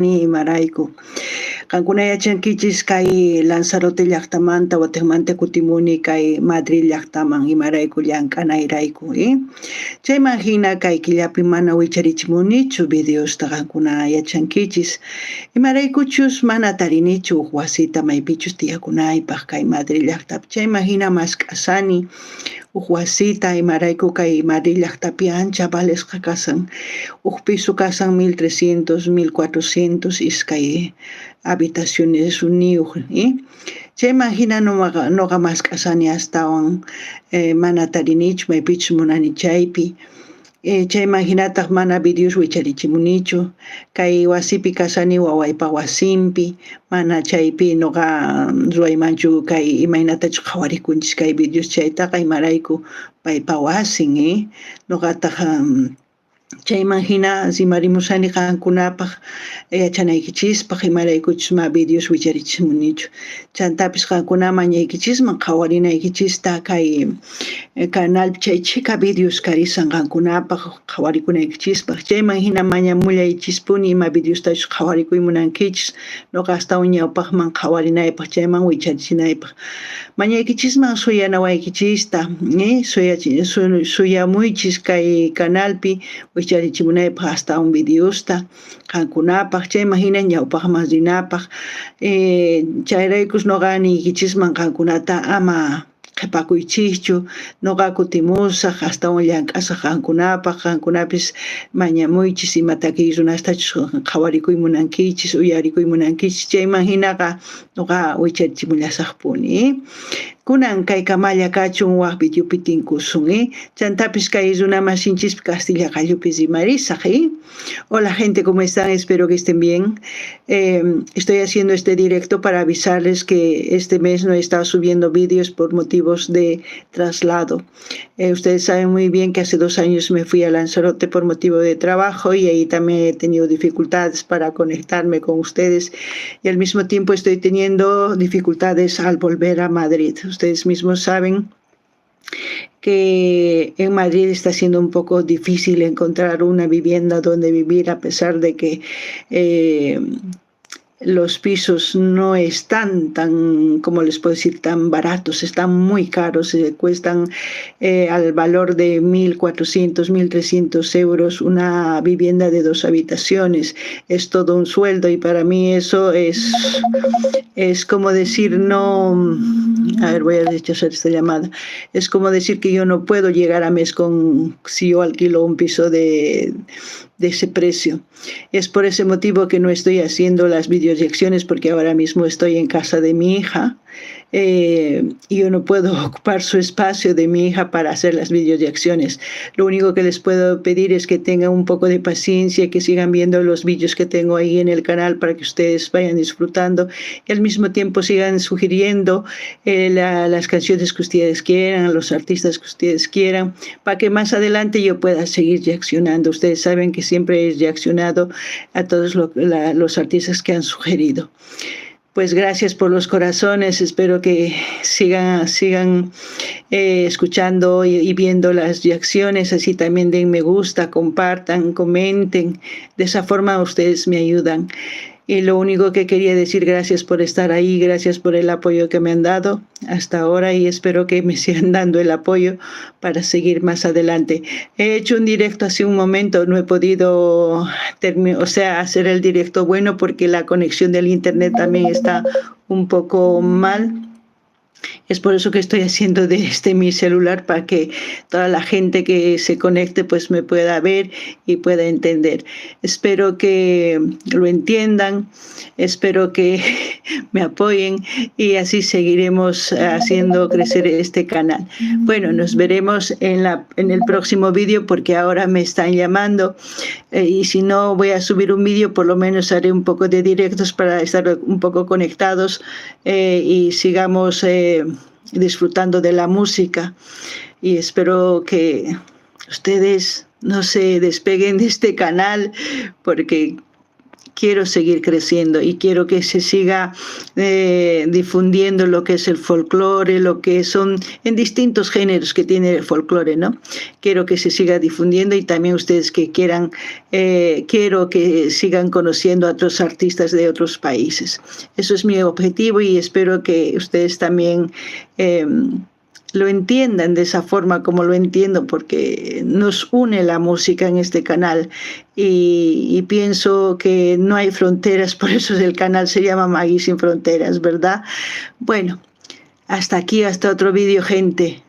ni Maraiku. Kankuna yachankichis kay Lanzarote llaqtamanta Guatemala kutimuni kay Madrid llaqtaman imarayku llank'anayrayku, chayman hina kay killapi mana wicharichimunichu videosta qankuna yachankichis imaraykuchus mana tarinichu huk wasita maypichus tiyakunaypaq kay Madrid llaqtapi chayman hina mask'asani huk wasita imarayku kay Madrid llaqtapi ancha valesqa kasan huk piso kasan 1.300 1.400 iskay habitaciones uniyuq, chayman hina noqa mask'asani astawan mana tarinichu maypichus munani chaypi, chayman hinataq mana videos wicharichimunichu kay wasipi kasani wawaypa wasinpi mana chaypi noqa ruaymanchu kay imaynatachus qhawarikunchis kay videos chaytaqa imarayku paypa wasin, noqataq chayman hina rimarimusani qankunapaq yachanaykichispak imaraykuchus videos wicharichimunichu chantapis qankuna mañaykichisman qhawarinaykichista kay canalpi chay chika videos karisan qankunapaq qhawarikunaykichispak chayman hina mañamullaychispuni ima videostachus qhawarikuymunankichis noqa astawan ñawpaqman qhawarinaypaq chayman wicharichinaypaq mañaykichisman suyanawaykichista suyamuychis kay canalpi wicharichimunaypaq astawan videosta qankunapaq chayman hina ñawpaqman rinapaq chayraykus noqa niykichisman qankunata ama qhipakuychischu noqa kutimusaq astawan llank'asaq qankunapaq qankunapis mañamuychis ima takiy runastachus qhawarikuymunankichis uyarikuymunankichis chayman hinaqa noqa wicharichimullasaqpuni, kunan kay kamalla kachun waq videopi tinkusun, chantapis kay runa masinchis Castilla qallupi rimarisaq. Hola gente, ¿cómo están? Espero que estén bien. Estoy haciendo este directo para avisarles que este mes no he estado subiendo vídeos por motivos de traslado. Ustedes saben muy bien que hace 2 años me fui a Lanzarote por motivo de trabajo y ahí también he tenido dificultades para conectarme con ustedes y al mismo tiempo estoy teniendo dificultades al volver a Madrid. Ustedes mismos saben que en Madrid está siendo un poco difícil encontrar una vivienda donde vivir a pesar de que los pisos no están tan, como les puedo decir, tan baratos, están muy caros, cuestan al valor de 1.400, 1.300 euros una vivienda de 2 habitaciones. Es todo un sueldo y para mí eso es como decir no... A ver, voy a rechazar esta llamada. Es como decir que yo no puedo llegar a mes si yo alquilo un piso de ese precio. Es por ese motivo que no estoy haciendo las videoreacciones porque ahora mismo estoy en casa de mi hija y yo no puedo ocupar su espacio de mi hija para hacer las videoreacciones. Lo único que les puedo pedir es que tengan un poco de paciencia y que sigan viendo los vídeos que tengo ahí en el canal para que ustedes vayan disfrutando y al mismo tiempo sigan sugiriendo las canciones que ustedes quieran, los artistas que ustedes quieran, para que más adelante yo pueda seguir reaccionando. Ustedes saben que siempre he reaccionado a todos los artistas que han sugerido. Pues gracias por los corazones, espero que sigan escuchando y viendo las reacciones, así también den me gusta, compartan, comenten, de esa forma ustedes me ayudan. Y lo único que quería decir, gracias por estar ahí, gracias por el apoyo que me han dado hasta ahora y espero que me sigan dando el apoyo para seguir más adelante. He hecho un directo hace un momento, no he podido hacer el directo bueno porque la conexión del internet también está un poco mal. Es por eso que estoy haciendo de mi celular para que toda la gente que se conecte pues me pueda ver y pueda entender. Espero que lo entiendan, espero que me apoyen y así seguiremos haciendo crecer este canal. Bueno, nos veremos en el próximo vídeo porque ahora me están llamando y si no voy a subir un vídeo, por lo menos haré un poco de directos para estar un poco conectados y sigamos disfrutando de la música y espero que ustedes no se despeguen de este canal porque quiero seguir creciendo y quiero que se siga difundiendo lo que es el folclore, lo que son en distintos géneros que tiene el folclore, ¿no? Quiero que se siga difundiendo y también ustedes que quieran, quiero que sigan conociendo a otros artistas de otros países. Eso es mi objetivo y espero que ustedes también lo entiendan de esa forma como lo entiendo, porque nos une la música en este canal y pienso que no hay fronteras, por eso el canal se llama Maggie Sin Fronteras, ¿verdad? Bueno, hasta aquí, hasta otro vídeo, gente.